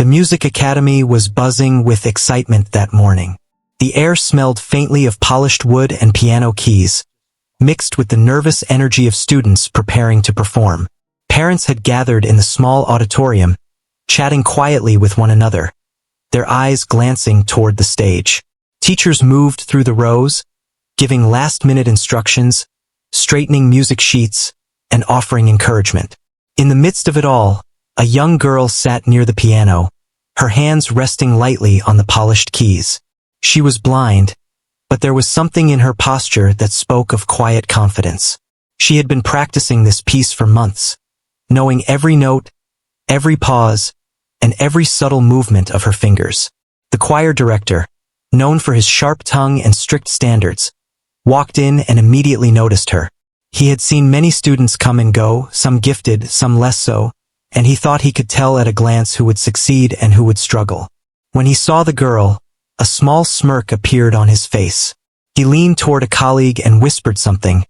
The music academy was buzzing with excitement that morning. The air smelled faintly of polished wood and piano keys, mixed with the nervous energy of students preparing to perform. Parents had gathered in the small auditorium, chatting quietly with one another, their eyes glancing toward the stage. Teachers moved through the rows, giving last-minute instructions, straightening music sheets, and offering encouragement. In the midst of it all, a young girl sat near the piano, her hands resting lightly on the polished keys. She was blind, but there was something in her posture that spoke of quiet confidence. She had been practicing this piece for months, knowing every note, every pause, and every subtle movement of her fingers. The choir director, known for his sharp tongue and strict standards, walked in and immediately noticed her. He had seen many students come and go, some gifted, some less so, and he thought he could tell at a glance who would succeed and who would struggle. When he saw the girl, a small smirk appeared on his face. He leaned toward a colleague and whispered something,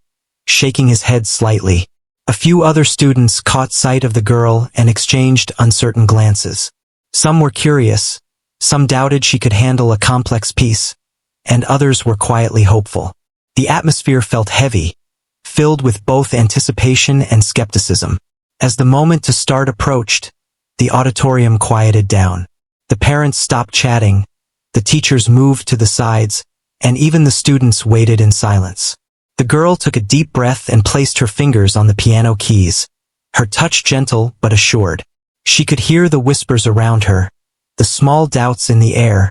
shaking his head slightly. A few other students caught sight of the girl and exchanged uncertain glances. Some were curious, some doubted she could handle a complex piece, and others were quietly hopeful. The atmosphere felt heavy, filled with both anticipation and skepticism. As the moment to start approached, the auditorium quieted down. The parents stopped chatting, the teachers moved to the sides, and even the students waited in silence. The girl took a deep breath and placed her fingers on the piano keys, her touch gentle but assured. She could hear the whispers around her, the small doubts in the air,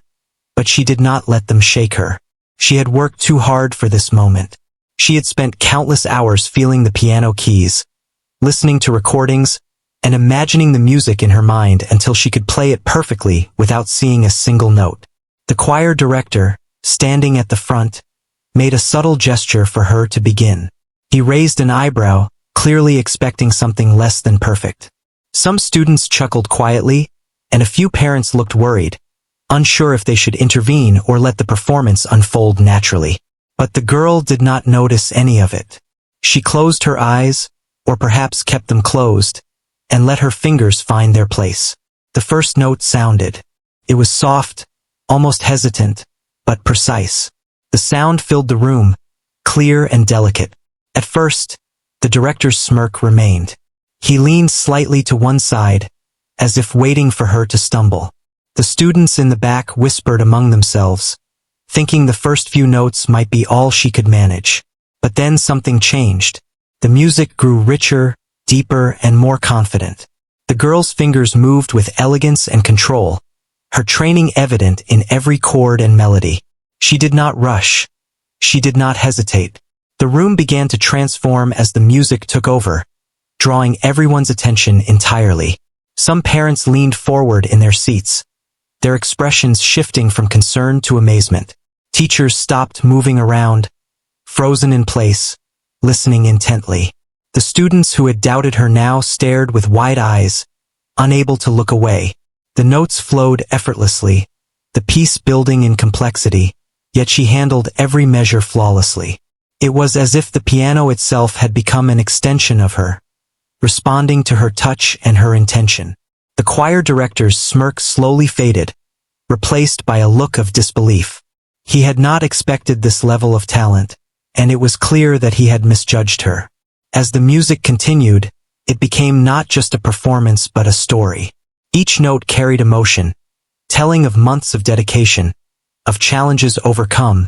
but she did not let them shake her. She had worked too hard for this moment. She had spent countless hours feeling the piano keys, listening to recordings, and imagining the music in her mind until she could play it perfectly without seeing a single note. The choir director, standing at the front, made a subtle gesture for her to begin. He raised an eyebrow, clearly expecting something less than perfect. Some students chuckled quietly, and a few parents looked worried, unsure if they should intervene or let the performance unfold naturally. But the girl did not notice any of it. She closed her eyes, or perhaps kept them closed, and let her fingers find their place. The first note sounded. It was soft, almost hesitant, but precise. The sound filled the room, clear and delicate. At first, the director's smirk remained. He leaned slightly to one side, as if waiting for her to stumble. The students in the back whispered among themselves, thinking the first few notes might be all she could manage. But then something changed. The music grew richer, deeper, and more confident. The girl's fingers moved with elegance and control, her training evident in every chord and melody. She did not rush. She did not hesitate. The room began to transform as the music took over, drawing everyone's attention entirely. Some parents leaned forward in their seats, their expressions shifting from concern to amazement. Teachers stopped moving around, frozen in place, listening intently. The students who had doubted her now stared with wide eyes, unable to look away. The notes flowed effortlessly, the piece building in complexity, yet she handled every measure flawlessly. It was as if the piano itself had become an extension of her, responding to her touch and her intention. The choir director's smirk slowly faded, replaced by a look of disbelief. He had not expected this level of talent, and it was clear that he had misjudged her. As the music continued, it became not just a performance but a story. Each note carried emotion, telling of months of dedication, of challenges overcome,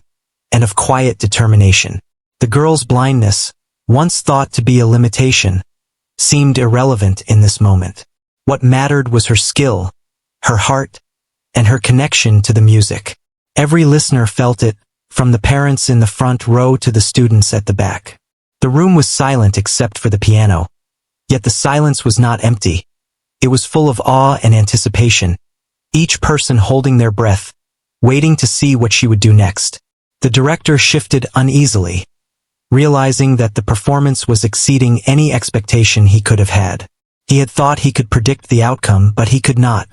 and of quiet determination. The girl's blindness, once thought to be a limitation, seemed irrelevant in this moment. What mattered was her skill, her heart, and her connection to the music. Every listener felt it, from the parents in the front row to the students at the back. The room was silent except for the piano. Yet the silence was not empty. It was full of awe and anticipation, each person holding their breath, waiting to see what she would do next. The director shifted uneasily, realizing that the performance was exceeding any expectation he could have had. He had thought he could predict the outcome, but he could not.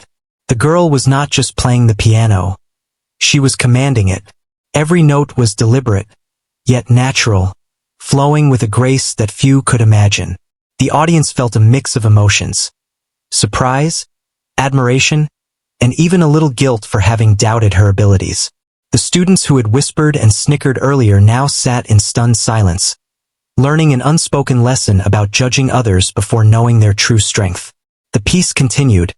The girl was not just playing the piano. She was commanding it. Every note was deliberate, yet natural, flowing with a grace that few could imagine. The audience felt a mix of emotions: surprise, admiration, and even a little guilt for having doubted her abilities. The students who had whispered and snickered earlier now sat in stunned silence, learning an unspoken lesson about judging others before knowing their true strength. The piece continued,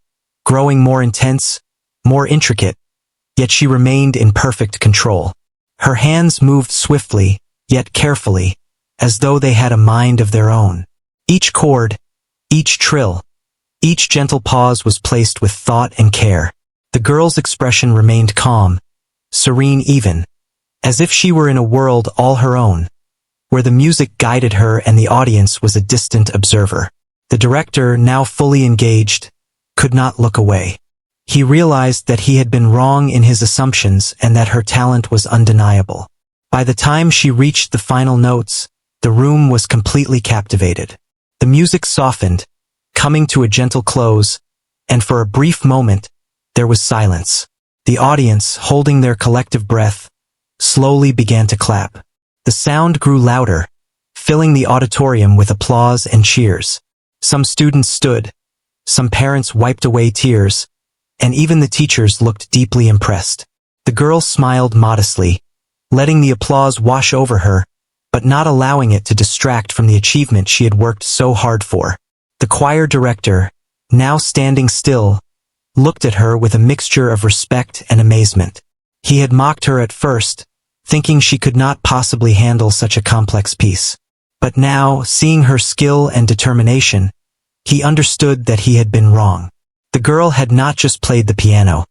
growing more intense, more intricate, yet she remained in perfect control. Her hands moved swiftly, yet carefully, as though they had a mind of their own. Each chord, each trill, each gentle pause was placed with thought and care. The girl's expression remained calm, serene even, as if she were in a world all her own, where the music guided her and the audience was a distant observer. The director, now fully engaged, could not look away. He realized that he had been wrong in his assumptions and that her talent was undeniable. By the time she reached the final notes, the room was completely captivated. The music softened, coming to a gentle close, and for a brief moment, there was silence. The audience, holding their collective breath, slowly began to clap. The sound grew louder, filling the auditorium with applause and cheers. Some students stood, some parents wiped away tears, and even the teachers looked deeply impressed. The girl smiled modestly, letting the applause wash over her, but not allowing it to distract from the achievement she had worked so hard for. The choir director, now standing still, looked at her with a mixture of respect and amazement. He had mocked her at first, thinking she could not possibly handle such a complex piece. But now, seeing her skill and determination, he understood that he had been wrong. The girl had not just played the piano.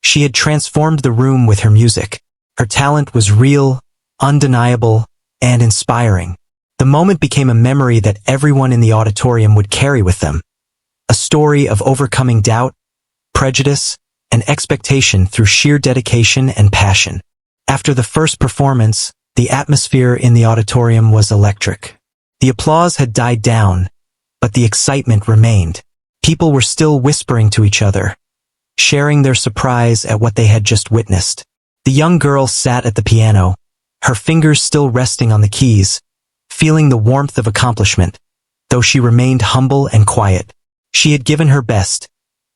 She had transformed the room with her music. Her talent was real, undeniable, and inspiring. The moment became a memory that everyone in the auditorium would carry with them. A story of overcoming doubt, prejudice, and expectation through sheer dedication and passion. After the first performance, the atmosphere in the auditorium was electric. The applause had died down, but the excitement remained. People were still whispering to each other, sharing their surprise at what they had just witnessed. The young girl sat at the piano, her fingers still resting on the keys, feeling the warmth of accomplishment, though she remained humble and quiet. She had given her best,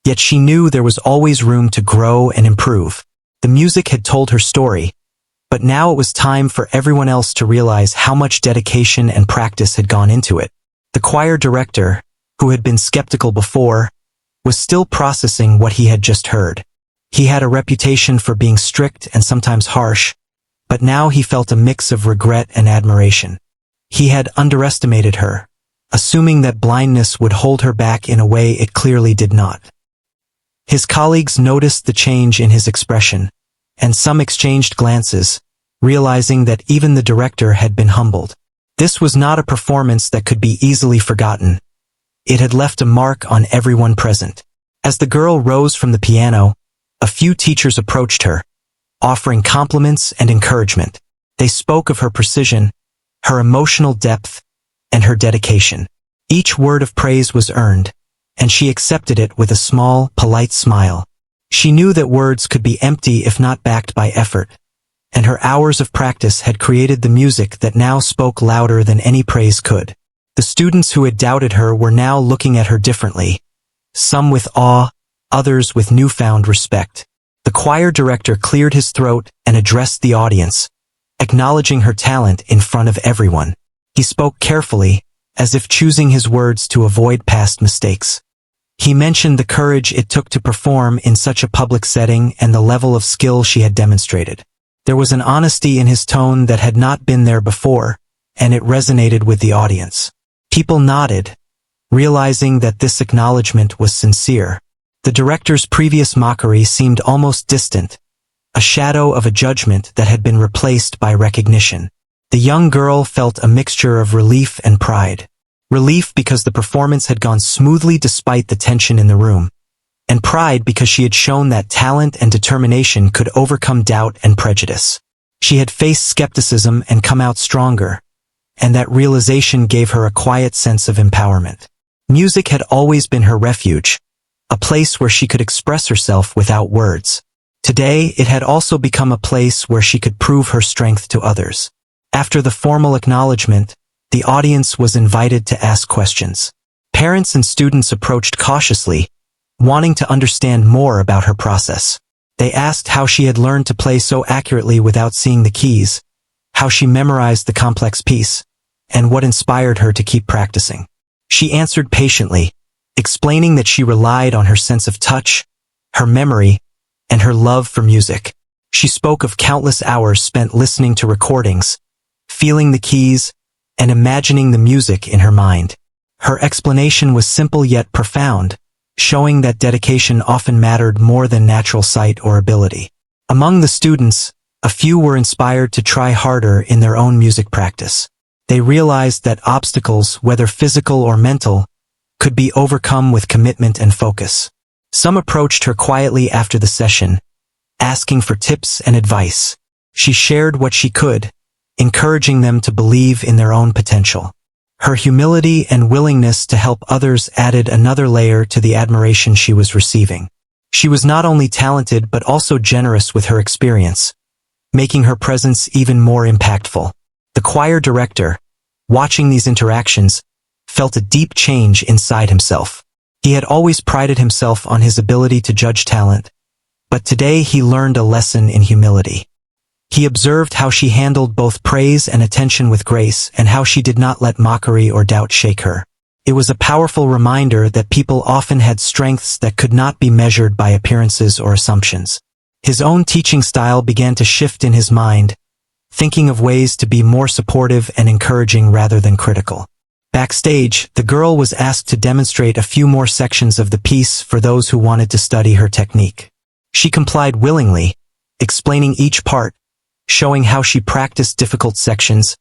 yet she knew there was always room to grow and improve. The music had told her story, but now it was time for everyone else to realize how much dedication and practice had gone into it. The choir director, who had been skeptical before, was still processing what he had just heard. He had a reputation for being strict and sometimes harsh, but now he felt a mix of regret and admiration. He had underestimated her, assuming that blindness would hold her back in a way it clearly did not. His colleagues noticed the change in his expression, and some exchanged glances, realizing that even the director had been humbled. This was not a performance that could be easily forgotten. It had left a mark on everyone present. As the girl rose from the piano, a few teachers approached her, offering compliments and encouragement. They spoke of her precision, her emotional depth, and her dedication. Each word of praise was earned, and she accepted it with a small, polite smile. She knew that words could be empty if not backed by effort, and her hours of practice had created the music that now spoke louder than any praise could. The students who had doubted her were now looking at her differently, some with awe, others with newfound respect. The choir director cleared his throat and addressed the audience, acknowledging her talent in front of everyone. He spoke carefully, as if choosing his words to avoid past mistakes. He mentioned the courage it took to perform in such a public setting and the level of skill she had demonstrated. There was an honesty in his tone that had not been there before, and it resonated with the audience. People nodded, realizing that this acknowledgement was sincere. The director's previous mockery seemed almost distant, a shadow of a judgment that had been replaced by recognition. The young girl felt a mixture of relief and pride. Relief because the performance had gone smoothly despite the tension in the room, and pride because she had shown that talent and determination could overcome doubt and prejudice. She had faced skepticism and come out stronger, and that realization gave her a quiet sense of empowerment. Music had always been her refuge, a place where she could express herself without words. Today, it had also become a place where she could prove her strength to others. After the formal acknowledgement, the audience was invited to ask questions. Parents and students approached cautiously, wanting to understand more about her process. They asked how she had learned to play so accurately without seeing the keys, how she memorized the complex piece, and what inspired her to keep practicing. She answered patiently, explaining that she relied on her sense of touch, her memory, and her love for music. She spoke of countless hours spent listening to recordings, feeling the keys, and imagining the music in her mind. Her explanation was simple yet profound, showing that dedication often mattered more than natural sight or ability. Among the students, a few were inspired to try harder in their own music practice. They realized that obstacles, whether physical or mental, could be overcome with commitment and focus. Some approached her quietly after the session, asking for tips and advice. She shared what she could, encouraging them to believe in their own potential. Her humility and willingness to help others added another layer to the admiration she was receiving. She was not only talented but also generous with her experience, making her presence even more impactful. The choir director, watching these interactions, felt a deep change inside himself. He had always prided himself on his ability to judge talent, but today he learned a lesson in humility. He observed how she handled both praise and attention with grace, and how she did not let mockery or doubt shake her. It was a powerful reminder that people often had strengths that could not be measured by appearances or assumptions. His own teaching style began to shift in his mind, thinking of ways to be more supportive and encouraging rather than critical. Backstage, the girl was asked to demonstrate a few more sections of the piece for those who wanted to study her technique. She complied willingly, explaining each part, showing how she practiced difficult sections,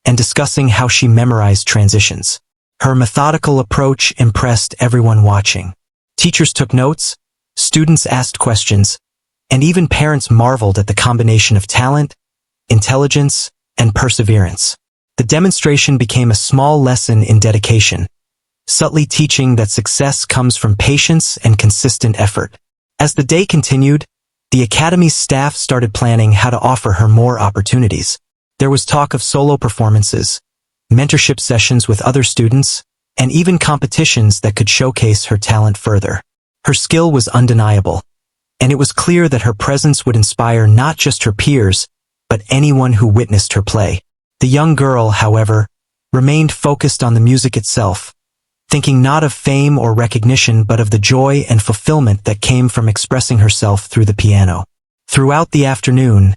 and discussing how she memorized transitions. Her methodical approach impressed everyone watching. Teachers took notes, students asked questions, and even parents marveled at the combination of talent, intelligence, and perseverance. The demonstration became a small lesson in dedication, subtly teaching that success comes from patience and consistent effort. As the day continued, the Academy's staff started planning how to offer her more opportunities. There was talk of solo performances, mentorship sessions with other students, and even competitions that could showcase her talent further. Her skill was undeniable, and it was clear that her presence would inspire not just her peers, but anyone who witnessed her play. The young girl, however, remained focused on the music itself, thinking not of fame or recognition but of the joy and fulfillment that came from expressing herself through the piano. Throughout the afternoon,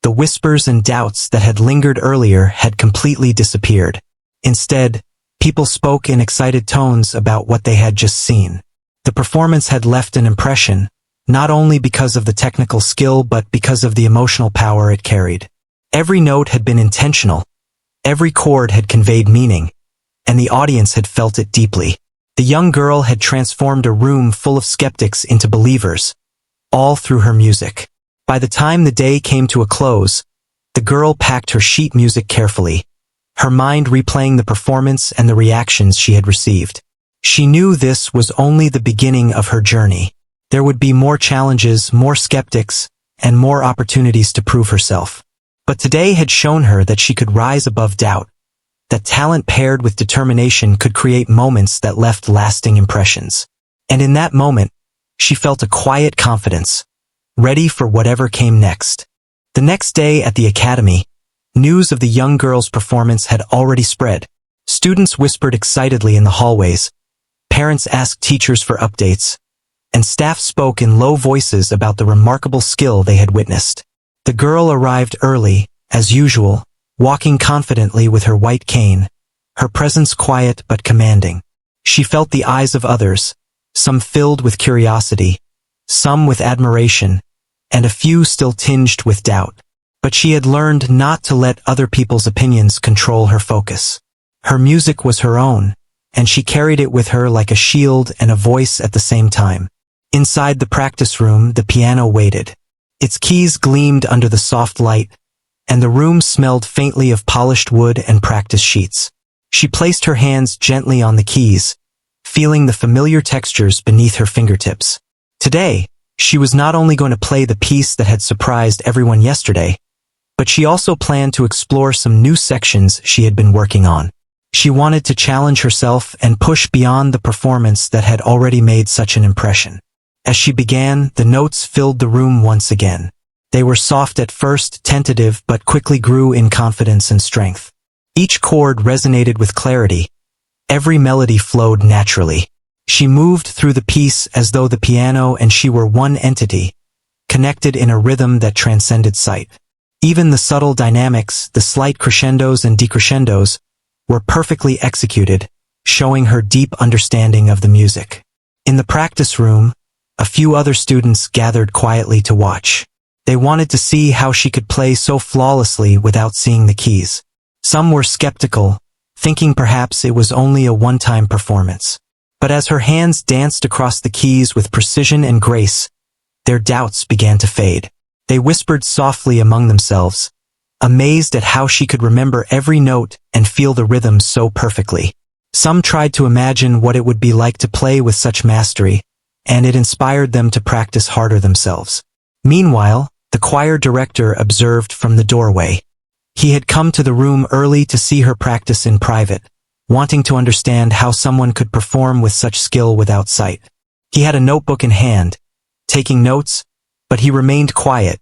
the whispers and doubts that had lingered earlier had completely disappeared. Instead, people spoke in excited tones about what they had just seen. The performance had left an impression, not only because of the technical skill but because of the emotional power it carried. Every note had been intentional, every chord had conveyed meaning, and the audience had felt it deeply. The young girl had transformed a room full of skeptics into believers, all through her music. By the time the day came to a close, the girl packed her sheet music carefully, her mind replaying the performance and the reactions she had received. She knew this was only the beginning of her journey. There would be more challenges, more skeptics, and more opportunities to prove herself. But today had shown her that she could rise above doubt, that talent paired with determination could create moments that left lasting impressions. And in that moment, she felt a quiet confidence, ready for whatever came next. The next day at the Academy, news of the young girl's performance had already spread. Students whispered excitedly in the hallways, parents asked teachers for updates, and staff spoke in low voices about the remarkable skill they had witnessed. The girl arrived early, as usual, walking confidently with her white cane, her presence quiet but commanding. She felt the eyes of others, some filled with curiosity, some with admiration, and a few still tinged with doubt. But she had learned not to let other people's opinions control her focus. Her music was her own, and she carried it with her like a shield and a voice at the same time. Inside the practice room, the piano waited. Its keys gleamed under the soft light, and the room smelled faintly of polished wood and practice sheets. She placed her hands gently on the keys, feeling the familiar textures beneath her fingertips. Today, she was not only going to play the piece that had surprised everyone yesterday, but she also planned to explore some new sections she had been working on. She wanted to challenge herself and push beyond the performance that had already made such an impression. As she began, the notes filled the room once again. They were soft at first, tentative, but quickly grew in confidence and strength. Each chord resonated with clarity. Every melody flowed naturally. She moved through the piece as though the piano and she were one entity, connected in a rhythm that transcended sight. Even the subtle dynamics, the slight crescendos and decrescendos, were perfectly executed, showing her deep understanding of the music. In the practice room, a few other students gathered quietly to watch. They wanted to see how she could play so flawlessly without seeing the keys. Some were skeptical, thinking perhaps it was only a one-time performance. But as her hands danced across the keys with precision and grace, their doubts began to fade. They whispered softly among themselves, amazed at how she could remember every note and feel the rhythm so perfectly. Some tried to imagine what it would be like to play with such mastery, and it inspired them to practice harder themselves. Meanwhile, the choir director observed from the doorway. He had come to the room early to see her practice in private, wanting to understand how someone could perform with such skill without sight. He had a notebook in hand, taking notes, but he remained quiet,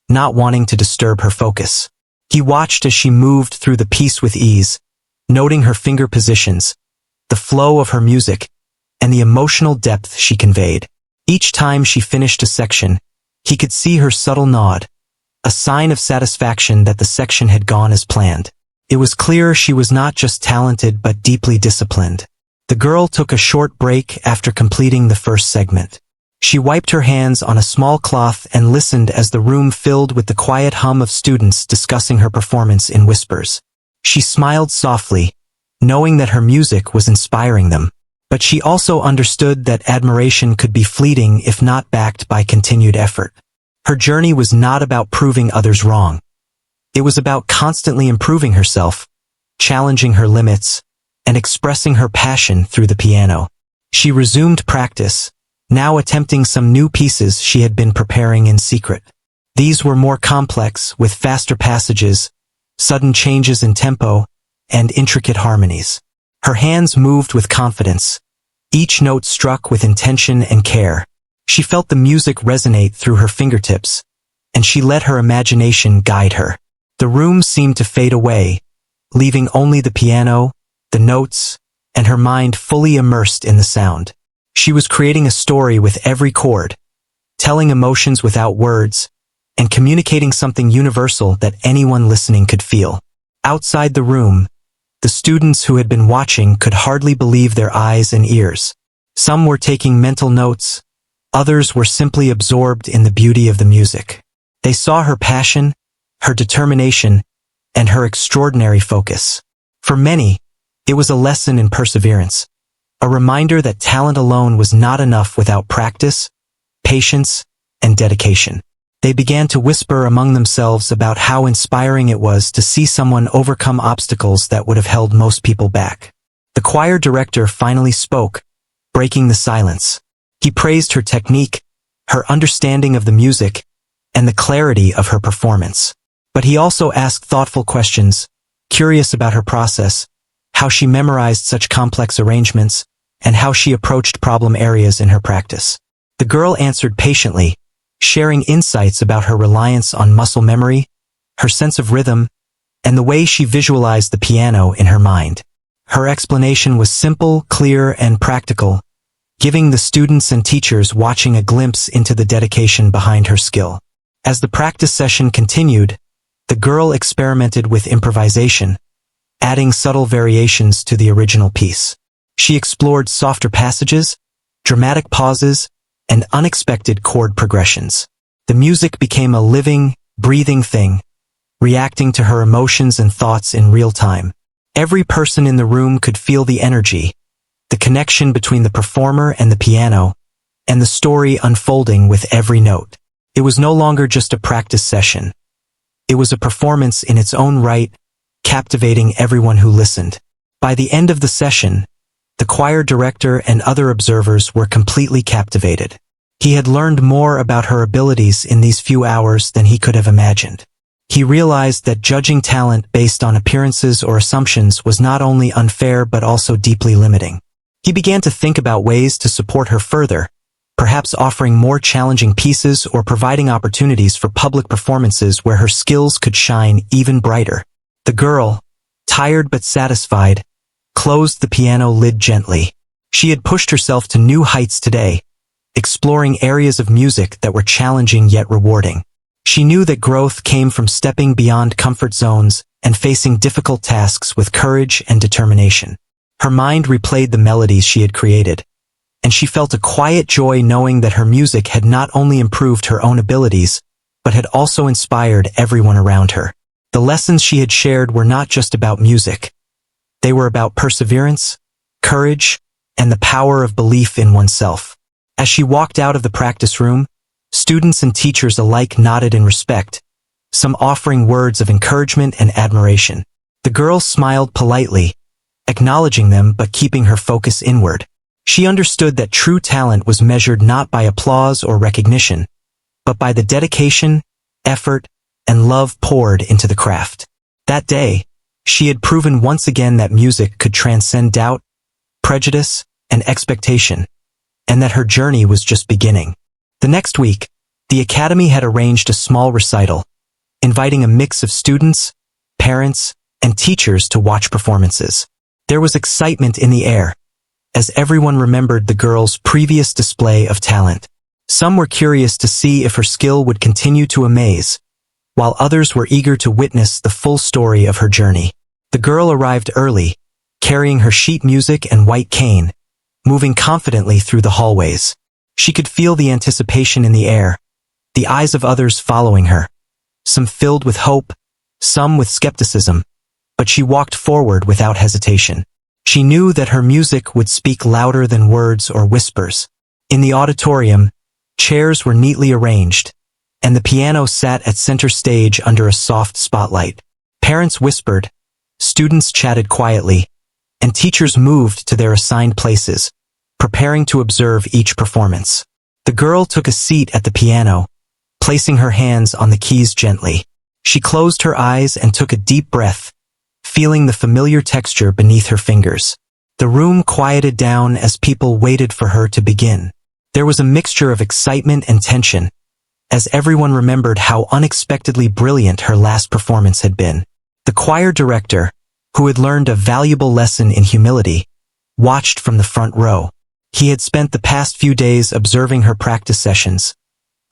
not wanting to disturb her focus. He watched as she moved through the piece with ease, noting her finger positions, the flow of her music, and the emotional depth she conveyed. Each time she finished a section, he could see her subtle nod, a sign of satisfaction that the section had gone as planned. It was clear she was not just talented but deeply disciplined. The girl took a short break after completing the first segment. She wiped her hands on a small cloth and listened as the room filled with the quiet hum of students discussing her performance in whispers. She smiled softly, knowing that her music was inspiring them. But she also understood that admiration could be fleeting if not backed by continued effort. Her journey was not about proving others wrong. It was about constantly improving herself, challenging her limits, and expressing her passion through the piano. She resumed practice, now attempting some new pieces she had been preparing in secret. These were more complex, with faster passages, sudden changes in tempo, and intricate harmonies. Her hands moved with confidence, each note struck with intention and care. She felt the music resonate through her fingertips, and she let her imagination guide her. The room seemed to fade away, leaving only the piano, the notes, and her mind fully immersed in the sound. She was creating a story with every chord, telling emotions without words, and communicating something universal that anyone listening could feel. Outside the room, the students who had been watching could hardly believe their eyes and ears. Some were taking mental notes, others were simply absorbed in the beauty of the music. They saw her passion, her determination, and her extraordinary focus. For many, it was a lesson in perseverance, a reminder that talent alone was not enough without practice, patience, and dedication. They began to whisper among themselves about how inspiring it was to see someone overcome obstacles that would have held most people back. The choir director finally spoke, breaking the silence. He praised her technique, her understanding of the music, and the clarity of her performance. But he also asked thoughtful questions, curious about her process, how she memorized such complex arrangements, and how she approached problem areas in her practice. The girl answered patiently, sharing insights about her reliance on muscle memory, her sense of rhythm, and the way she visualized the piano in her mind. Her explanation was simple, clear, and practical, giving the students and teachers watching a glimpse into the dedication behind her skill. As the practice session continued, the girl experimented with improvisation, adding subtle variations to the original piece. She explored softer passages, dramatic pauses, and unexpected chord progressions. The music became a living, breathing thing, reacting to her emotions and thoughts in real time. Every person in the room could feel the energy, the connection between the performer and the piano, and the story unfolding with every note. It was no longer just a practice session. It was a performance in its own right, captivating everyone who listened. By the end of the session, the choir director and other observers were completely captivated. He had learned more about her abilities in these few hours than he could have imagined. He realized that judging talent based on appearances or assumptions was not only unfair but also deeply limiting. He began to think about ways to support her further, perhaps offering more challenging pieces or providing opportunities for public performances where her skills could shine even brighter. The girl, tired but satisfied, closed the piano lid gently. She had pushed herself to new heights today, exploring areas of music that were challenging yet rewarding. She knew that growth came from stepping beyond comfort zones and facing difficult tasks with courage and determination. Her mind replayed the melodies she had created, and she felt a quiet joy knowing that her music had not only improved her own abilities, but had also inspired everyone around her. The lessons she had shared were not just about music. They were about perseverance, courage, and the power of belief in oneself. As she walked out of the practice room, students and teachers alike nodded in respect, some offering words of encouragement and admiration. The girl smiled politely, acknowledging them but keeping her focus inward. She understood that true talent was measured not by applause or recognition, but by the dedication, effort, and love poured into the craft. That day, she had proven once again that music could transcend doubt, prejudice, and expectation, and that her journey was just beginning. The next week, the Academy had arranged a small recital, inviting a mix of students, parents, and teachers to watch performances. There was excitement in the air, as everyone remembered the girl's previous display of talent. Some were curious to see if her skill would continue to amaze, while others were eager to witness the full story of her journey. The girl arrived early, carrying her sheet music and white cane, moving confidently through the hallways. She could feel the anticipation in the air, the eyes of others following her, some filled with hope, some with skepticism, but she walked forward without hesitation. She knew that her music would speak louder than words or whispers. In the auditorium, chairs were neatly arranged, and the piano sat at center stage under a soft spotlight. Parents whispered, students chatted quietly, and teachers moved to their assigned places, preparing to observe each performance. The girl took a seat at the piano, placing her hands on the keys gently. She closed her eyes and took a deep breath, feeling the familiar texture beneath her fingers. The room quieted down as people waited for her to begin. There was a mixture of excitement and tension, as everyone remembered how unexpectedly brilliant her last performance had been. The choir director, who had learned a valuable lesson in humility, watched from the front row. He had spent the past few days observing her practice sessions,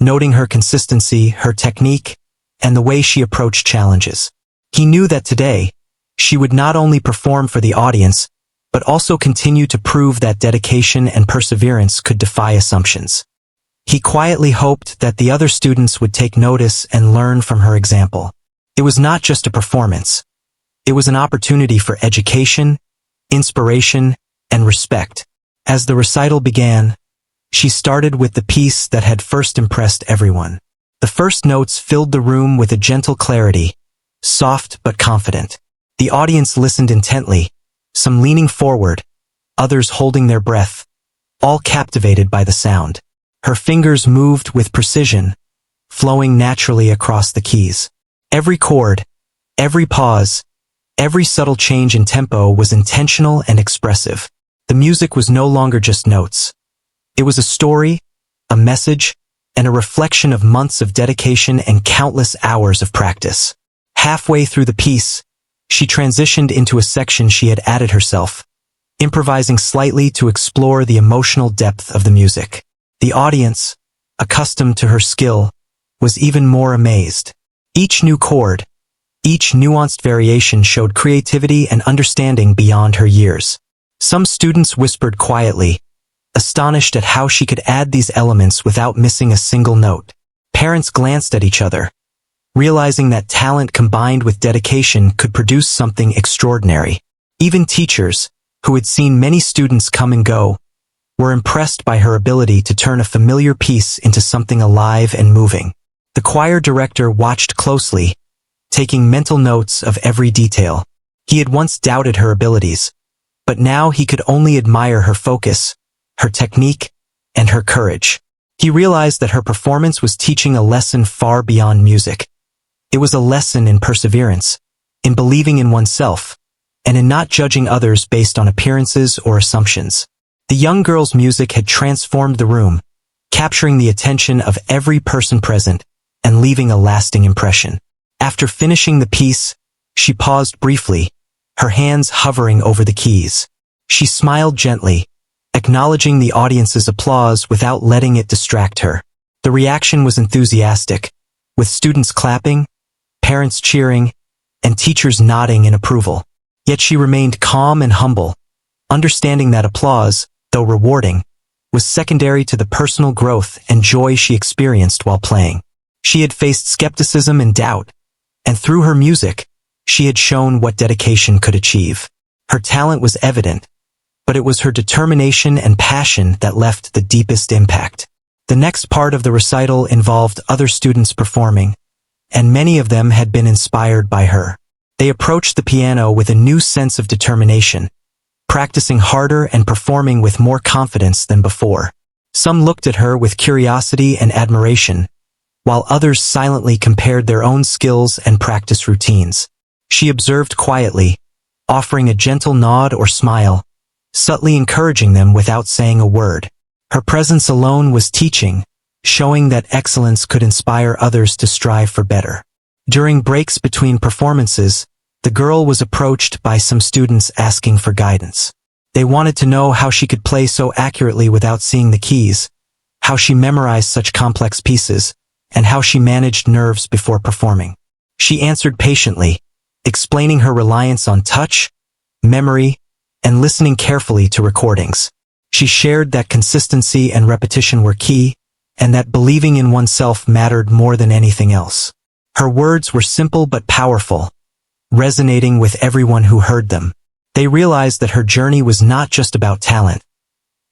noting her consistency, her technique, and the way she approached challenges. He knew that today, she would not only perform for the audience, but also continue to prove that dedication and perseverance could defy assumptions. He quietly hoped that the other students would take notice and learn from her example. It was not just a performance. It was an opportunity for education, inspiration, and respect. As the recital began, she started with the piece that had first impressed everyone. The first notes filled the room with a gentle clarity, soft but confident. The audience listened intently, some leaning forward, others holding their breath, all captivated by the sound. Her fingers moved with precision, flowing naturally across the keys. Every chord, every pause, every subtle change in tempo was intentional and expressive. The music was no longer just notes. It was a story, a message, and a reflection of months of dedication and countless hours of practice. Halfway through the piece, she transitioned into a section she had added herself, improvising slightly to explore the emotional depth of the music. The audience, accustomed to her skill, was even more amazed. Each new chord, each nuanced variation showed creativity and understanding beyond her years. Some students whispered quietly, astonished at how she could add these elements without missing a single note. Parents glanced at each other, realizing that talent combined with dedication could produce something extraordinary. Even teachers, who had seen many students come and go, were impressed by her ability to turn a familiar piece into something alive and moving. The choir director watched closely, taking mental notes of every detail. He had once doubted her abilities, but now he could only admire her focus, her technique, and her courage. He realized that her performance was teaching a lesson far beyond music. It was a lesson in perseverance, in believing in oneself, and in not judging others based on appearances or assumptions. The young girl's music had transformed the room, capturing the attention of every person present and leaving a lasting impression. After finishing the piece, she paused briefly, her hands hovering over the keys. She smiled gently, acknowledging the audience's applause without letting it distract her. The reaction was enthusiastic, with students clapping, parents cheering, and teachers nodding in approval. Yet she remained calm and humble, understanding that applause, though rewarding, was secondary to the personal growth and joy she experienced while playing. She had faced skepticism and doubt, and through her music, she had shown what dedication could achieve. Her talent was evident, but it was her determination and passion that left the deepest impact. The next part of the recital involved other students performing, and many of them had been inspired by her. They approached the piano with a new sense of determination, practicing harder and performing with more confidence than before. Some looked at her with curiosity and admiration, while others silently compared their own skills and practice routines. She observed quietly, offering a gentle nod or smile, subtly encouraging them without saying a word. Her presence alone was teaching, showing that excellence could inspire others to strive for better. During breaks between performances, the girl was approached by some students asking for guidance. They wanted to know how she could play so accurately without seeing the keys, how she memorized such complex pieces, and how she managed nerves before performing. She answered patiently, explaining her reliance on touch, memory, and listening carefully to recordings. She shared that consistency and repetition were key, and that believing in oneself mattered more than anything else. Her words were simple but powerful, resonating with everyone who heard them. They realized that her journey was not just about talent.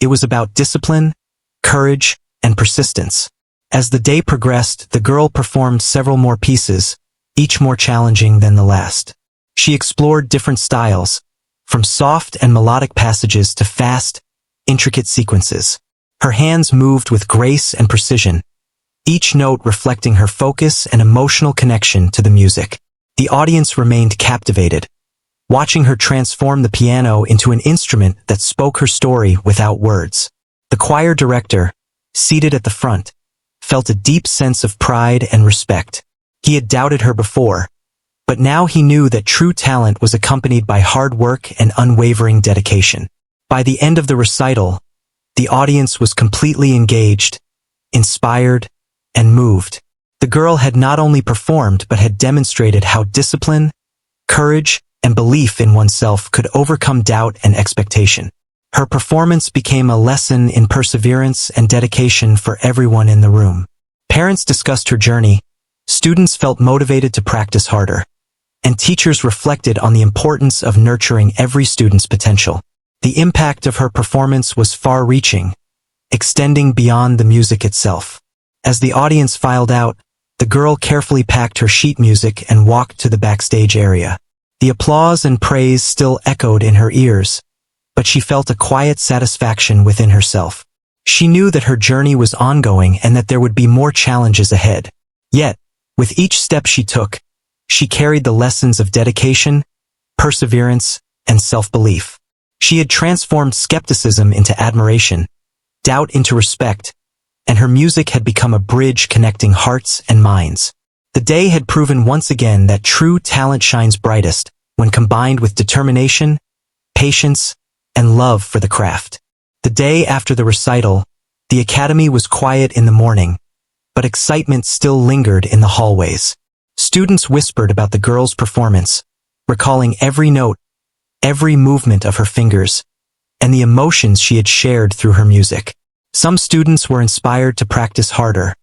It was about discipline, courage, and persistence. As the day progressed, the girl performed several more pieces, each more challenging than the last. She explored different styles, from soft and melodic passages to fast, intricate sequences. Her hands moved with grace and precision, each note reflecting her focus and emotional connection to the music. The audience remained captivated, watching her transform the piano into an instrument that spoke her story without words. The choir director, seated at the front, felt a deep sense of pride and respect. He had doubted her before, but now he knew that true talent was accompanied by hard work and unwavering dedication. By the end of the recital, the audience was completely engaged, inspired, and moved. The girl had not only performed but had demonstrated how discipline, courage, and belief in oneself could overcome doubt and expectation. Her performance became a lesson in perseverance and dedication for everyone in the room. Parents discussed her journey, students felt motivated to practice harder, and teachers reflected on the importance of nurturing every student's potential. The impact of her performance was far-reaching, extending beyond the music itself. As the audience filed out, the girl carefully packed her sheet music and walked to the backstage area. The applause and praise still echoed in her ears, but she felt a quiet satisfaction within herself. She knew that her journey was ongoing and that there would be more challenges ahead. Yet, with each step she took, she carried the lessons of dedication, perseverance, and self-belief. She had transformed skepticism into admiration, doubt into respect, and her music had become a bridge connecting hearts and minds. The day had proven once again that true talent shines brightest when combined with determination, patience, and love for the craft. The day after the recital, the academy was quiet in the morning, but excitement still lingered in the hallways. Students whispered about the girl's performance, recalling every note, every movement of her fingers, and the emotions she had shared through her music. Some students were inspired to practice harder,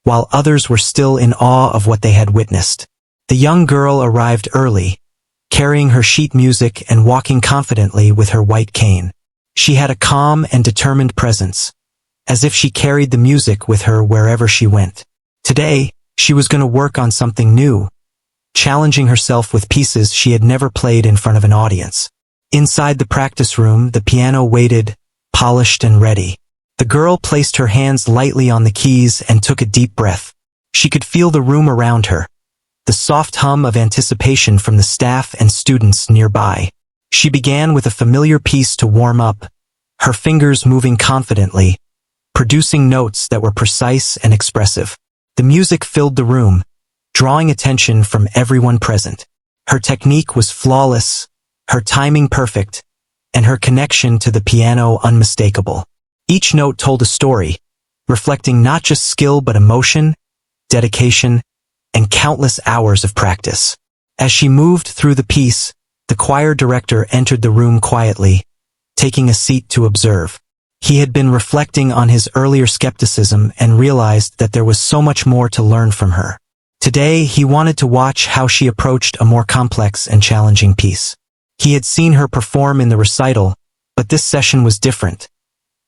while others were still in awe of what they had witnessed. The young girl arrived early, carrying her sheet music and walking confidently with her white cane. She had a calm and determined presence, as if she carried the music with her wherever she went. Today, she was going to work on something new, challenging herself with pieces she had never played in front of an audience. Inside the practice room, the piano waited, polished and ready. The girl placed her hands lightly on the keys and took a deep breath. She could feel the room around her, the soft hum of anticipation from the staff and students nearby. She began with a familiar piece to warm up, her fingers moving confidently, producing notes that were precise and expressive. The music filled the room, drawing attention from everyone present. Her technique was flawless, her timing perfect, and her connection to the piano unmistakable. Each note told a story, reflecting not just skill but emotion, dedication, and countless hours of practice. As she moved through the piece, the choir director entered the room quietly, taking a seat to observe. He had been reflecting on his earlier skepticism and realized that there was so much more to learn from her. Today, he wanted to watch how she approached a more complex and challenging piece. He had seen her perform in the recital, but this session was different.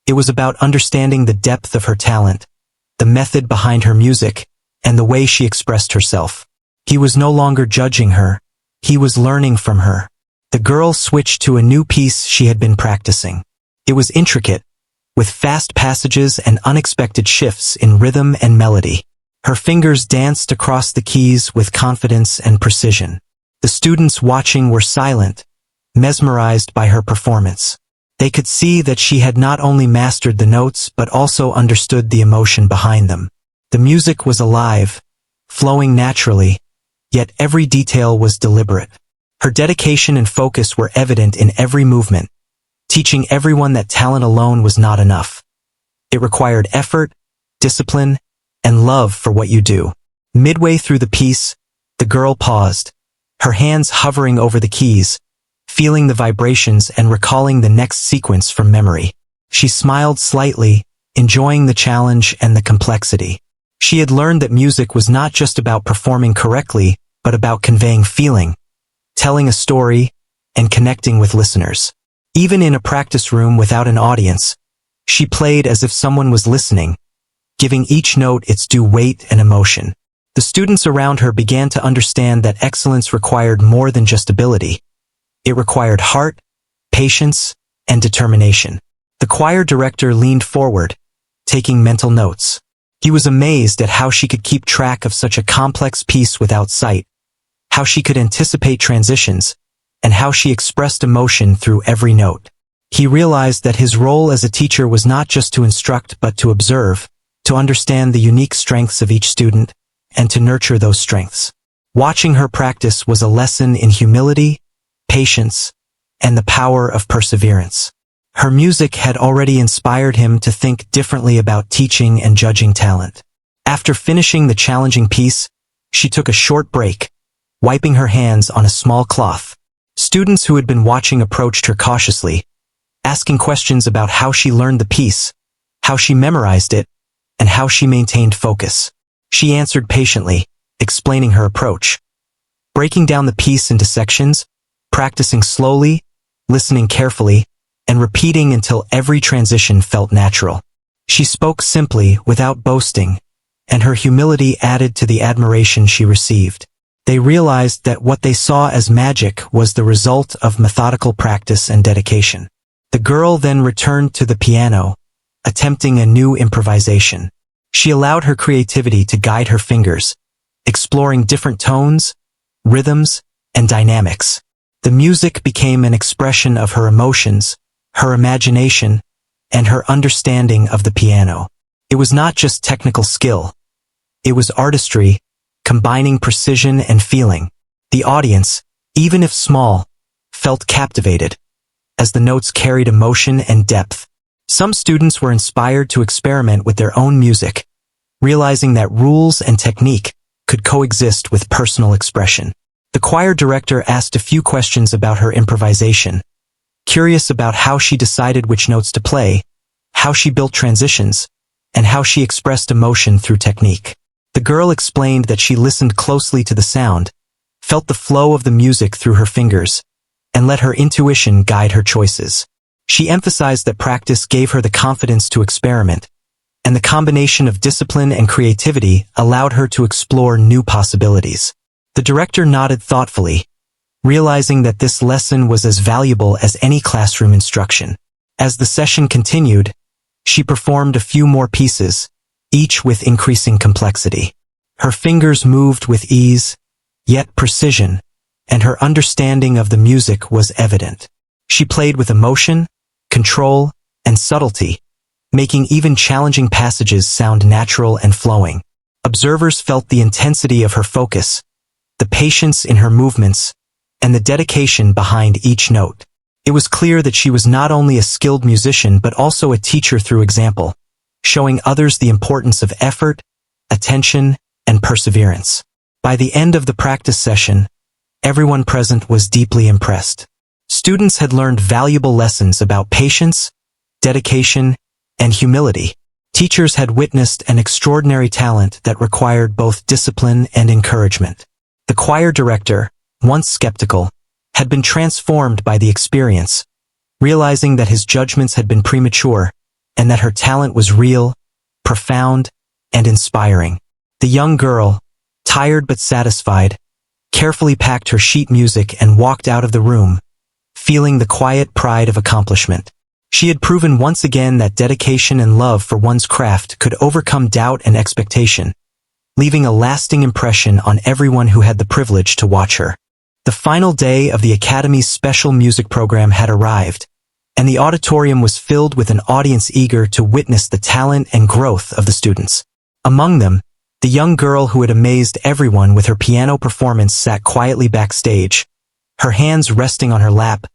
It was about understanding the depth of her talent, the method behind her music, and the way she expressed herself. He was no longer judging her, he was learning from her. The girl switched to a new piece she had been practicing. It was intricate, with fast passages and unexpected shifts in rhythm and melody. Her fingers danced across the keys with confidence and precision. The students watching were silent, mesmerized by her performance. They could see that she had not only mastered the notes but also understood the emotion behind them. The music was alive, flowing naturally, yet every detail was deliberate. Her dedication and focus were evident in every movement, teaching everyone that talent alone was not enough. It required effort, discipline, and love for what you do. Midway through the piece, the girl paused, her hands hovering over the keys, feeling the vibrations and recalling the next sequence from memory. She smiled slightly, enjoying the challenge and the complexity. She had learned that music was not just about performing correctly, but about conveying feeling, telling a story, and connecting with listeners. Even in a practice room without an audience, she played as if someone was listening, giving each note its due weight and emotion. The students around her began to understand that excellence required more than just ability. It required heart, patience, and determination. The choir director leaned forward, taking mental notes. He was amazed at how she could keep track of such a complex piece without sight, how she could anticipate transitions, and how she expressed emotion through every note. He realized that his role as a teacher was not just to instruct but to observe, to understand the unique strengths of each student, and to nurture those strengths. Watching her practice was a lesson in humility, patience, and the power of perseverance. Her music had already inspired him to think differently about teaching and judging talent. After finishing the challenging piece, she took a short break, wiping her hands on a small cloth. Students who had been watching approached her cautiously, asking questions about how she learned the piece, how she memorized it, and how she maintained focus. She answered patiently, explaining her approach, breaking down the piece into sections, practicing slowly, listening carefully, and repeating until every transition felt natural. She spoke simply, without boasting, and her humility added to the admiration she received. They realized that what they saw as magic was the result of methodical practice and dedication. The girl then returned to the piano, attempting a new improvisation. She allowed her creativity to guide her fingers, exploring different tones, rhythms, and dynamics. The music became an expression of her emotions, her imagination, and her understanding of the piano. It was not just technical skill. It was artistry, combining precision and feeling. The audience, even if small, felt captivated, as the notes carried emotion and depth. Some students were inspired to experiment with their own music, realizing that rules and technique could coexist with personal expression. The choir director asked a few questions about her improvisation, curious about how she decided which notes to play, how she built transitions, and how she expressed emotion through technique. The girl explained that she listened closely to the sound, felt the flow of the music through her fingers, and let her intuition guide her choices. She emphasized that practice gave her the confidence to experiment, and the combination of discipline and creativity allowed her to explore new possibilities. The director nodded thoughtfully, realizing that this lesson was as valuable as any classroom instruction. As the session continued, she performed a few more pieces, each with increasing complexity. Her fingers moved with ease, yet precision, and her understanding of the music was evident. She played with emotion, control, and subtlety, making even challenging passages sound natural and flowing. Observers felt the intensity of her focus, the patience in her movements, and the dedication behind each note. It was clear that she was not only a skilled musician but also a teacher through example, showing others the importance of effort, attention, and perseverance. By the end of the practice session, everyone present was deeply impressed. Students had learned valuable lessons about patience, dedication, and humility. Teachers had witnessed an extraordinary talent that required both discipline and encouragement. The choir director, once skeptical, had been transformed by the experience, realizing that his judgments had been premature and that her talent was real, profound, and inspiring. The young girl, tired but satisfied, carefully packed her sheet music and walked out of the room, feeling the quiet pride of accomplishment. She had proven once again that dedication and love for one's craft could overcome doubt and expectation, leaving a lasting impression on everyone who had the privilege to watch her. The final day of the Academy's special music program had arrived, and the auditorium was filled with an audience eager to witness the talent and growth of the students. Among them, the young girl who had amazed everyone with her piano performance sat quietly backstage, her hands resting on her lap,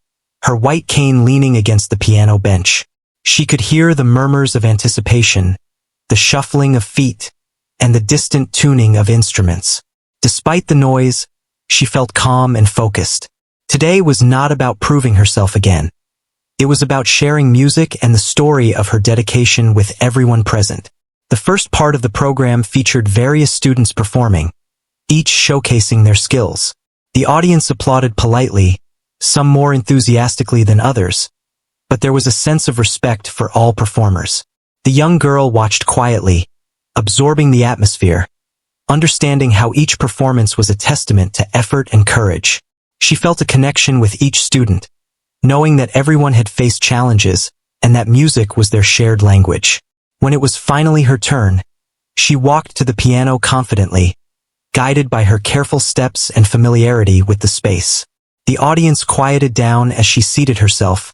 her white cane leaning against the piano bench. She could hear the murmurs of anticipation, the shuffling of feet, and the distant tuning of instruments. Despite the noise, she felt calm and focused. Today was not about proving herself again. It was about sharing music and the story of her dedication with everyone present. The first part of the program featured various students performing, each showcasing their skills. The audience applauded politely, some more enthusiastically than others, but there was a sense of respect for all performers. The young girl watched quietly, absorbing the atmosphere, understanding how each performance was a testament to effort and courage. She felt a connection with each student, knowing that everyone had faced challenges and that music was their shared language. When it was finally her turn, she walked to the piano confidently, guided by her careful steps and familiarity with the space. The audience quieted down as she seated herself,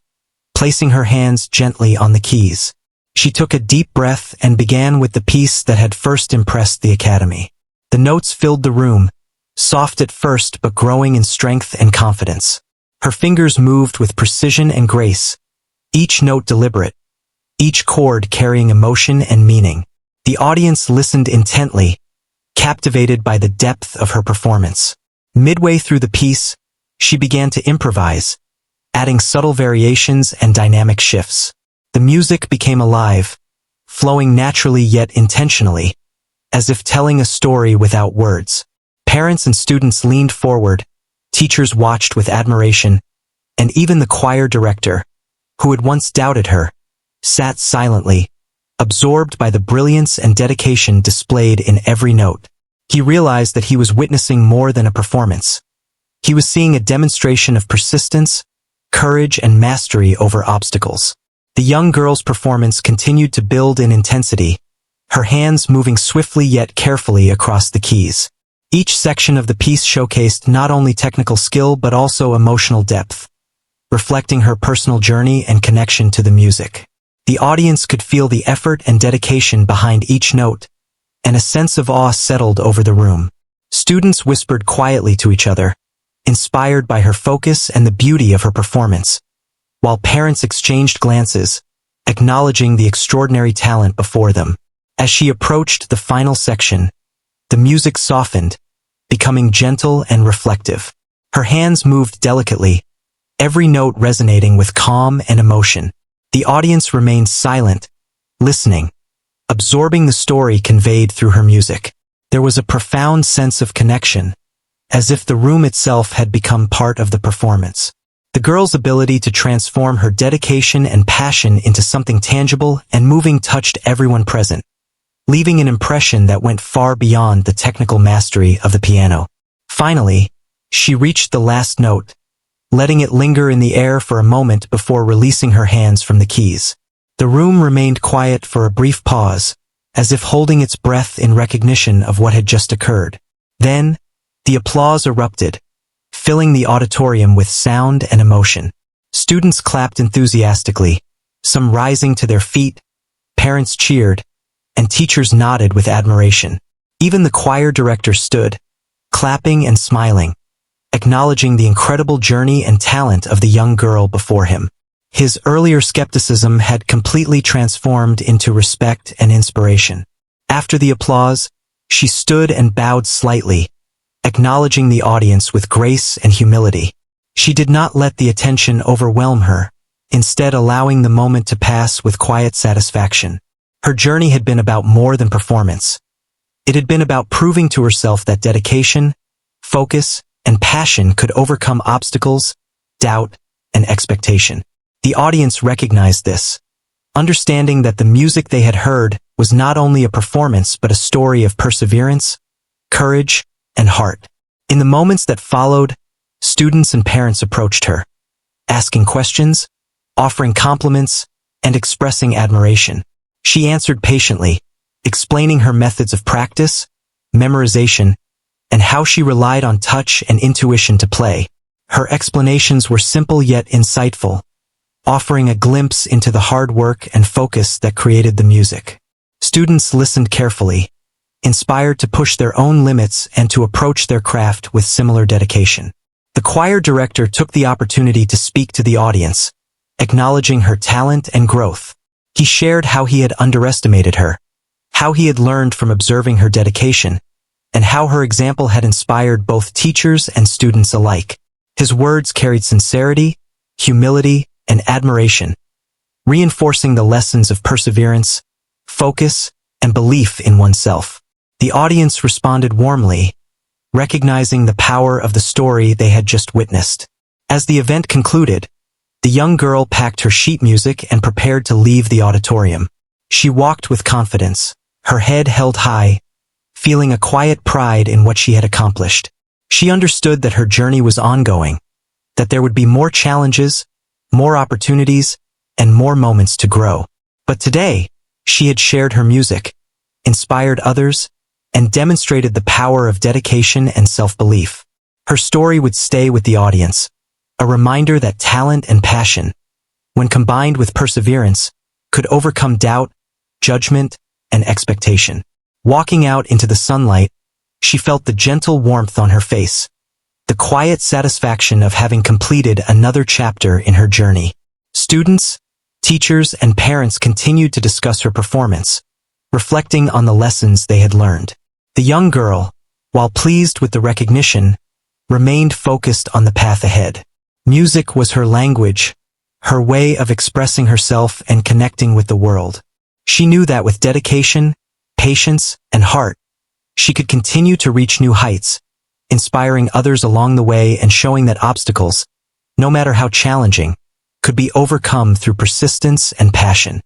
placing her hands gently on the keys. She took a deep breath and began with the piece that had first impressed the Academy. The notes filled the room, soft at first but growing in strength and confidence. Her fingers moved with precision and grace, each note deliberate, each chord carrying emotion and meaning. The audience listened intently, captivated by the depth of her performance. Midway through the piece, she began to improvise, adding subtle variations and dynamic shifts. The music became alive, flowing naturally yet intentionally, as if telling a story without words. Parents and students leaned forward, teachers watched with admiration, and even the choir director, who had once doubted her, sat silently, absorbed by the brilliance and dedication displayed in every note. He realized that he was witnessing more than a performance. He was seeing a demonstration of persistence, courage, and mastery over obstacles. The young girl's performance continued to build in intensity, her hands moving swiftly yet carefully across the keys. Each section of the piece showcased not only technical skill but also emotional depth, reflecting her personal journey and connection to the music. The audience could feel the effort and dedication behind each note, and a sense of awe settled over the room. Students whispered quietly to each other, inspired by her focus and the beauty of her performance, while parents exchanged glances, acknowledging the extraordinary talent before them. As she approached the final section, the music softened, becoming gentle and reflective. Her hands moved delicately, every note resonating with calm and emotion. The audience remained silent, listening, absorbing the story conveyed through her music. There was a profound sense of connection, as if the room itself had become part of the performance. The girl's ability to transform her dedication and passion into something tangible and moving touched everyone present, leaving an impression that went far beyond the technical mastery of the piano. Finally, she reached the last note, letting it linger in the air for a moment before releasing her hands from the keys. The room remained quiet for a brief pause, as if holding its breath in recognition of what had just occurred. Then, The applause erupted, filling the auditorium with sound and emotion. Students clapped enthusiastically, some rising to their feet, parents cheered, and teachers nodded with admiration. Even the choir director stood, clapping and smiling, acknowledging the incredible journey and talent of the young girl before him. His earlier skepticism had completely transformed into respect and inspiration. After the applause, she stood and bowed slightly, acknowledging the audience with grace and humility. She did not let the attention overwhelm her, instead allowing the moment to pass with quiet satisfaction. Her journey had been about more than performance. It had been about proving to herself that dedication, focus, and passion could overcome obstacles, doubt, and expectation. The audience recognized this, understanding that the music they had heard was not only a performance but a story of perseverance, courage, and heart. In the moments that followed, students and parents approached her, asking questions, offering compliments, and expressing admiration. She answered patiently, explaining her methods of practice, memorization, and how she relied on touch and intuition to play. Her explanations were simple yet insightful, offering a glimpse into the hard work and focus that created the music. Students listened carefully, inspired to push their own limits and to approach their craft with similar dedication. The choir director took the opportunity to speak to the audience, acknowledging her talent and growth. He shared how he had underestimated her, how he had learned from observing her dedication, and how her example had inspired both teachers and students alike. His words carried sincerity, humility, and admiration, reinforcing the lessons of perseverance, focus, and belief in oneself. The audience responded warmly, recognizing the power of the story they had just witnessed. As the event concluded, the young girl packed her sheet music and prepared to leave the auditorium. She walked with confidence, her head held high, feeling a quiet pride in what she had accomplished. She understood that her journey was ongoing, that there would be more challenges, more opportunities, and more moments to grow. But today, she had shared her music, inspired others, and demonstrated the power of dedication and self-belief. Her story would stay with the audience, a reminder that talent and passion, when combined with perseverance, could overcome doubt, judgment, and expectation. Walking out into the sunlight, she felt the gentle warmth on her face, the quiet satisfaction of having completed another chapter in her journey. Students, teachers, and parents continued to discuss her performance, reflecting on the lessons they had learned. The young girl, while pleased with the recognition, remained focused on the path ahead. Music was her language, her way of expressing herself and connecting with the world. She knew that with dedication, patience, and heart, she could continue to reach new heights, inspiring others along the way and showing that obstacles, no matter how challenging, could be overcome through persistence and passion.